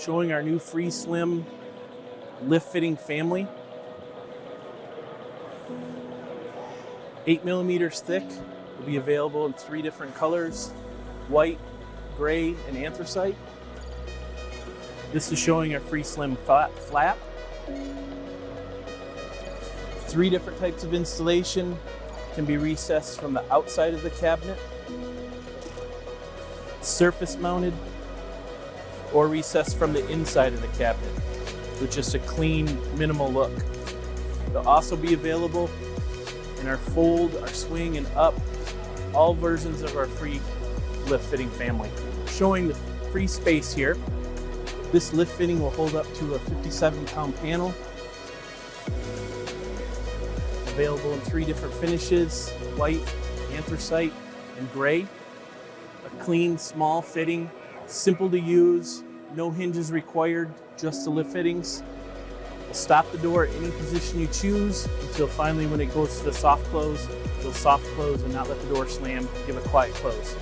showing our new Free Slim lift fitting family. 8 millimeters thick, will be available in 3 different colors: white, gray, and anthracite. This is showing our Free Slim flap. 3 different types of installation, can be recessed from the outside of the cabinet, surface mounted, or recessed from the inside of the cabinet with just a clean, minimal look. They'll also be available in our fold, our swing, and up, all versions of our free lift fitting family. Showing the free space here, this lift fitting will hold up to a 57-pound panel. Available in 3 different finishes: white, anthracite, and gray. A clean, small fitting, simple to use, no hinges required, just the lift fittings. We'll stop the door at any position you choose until finally when it goes to the soft close, it'll soft close and not let the door slam, give a quiet close.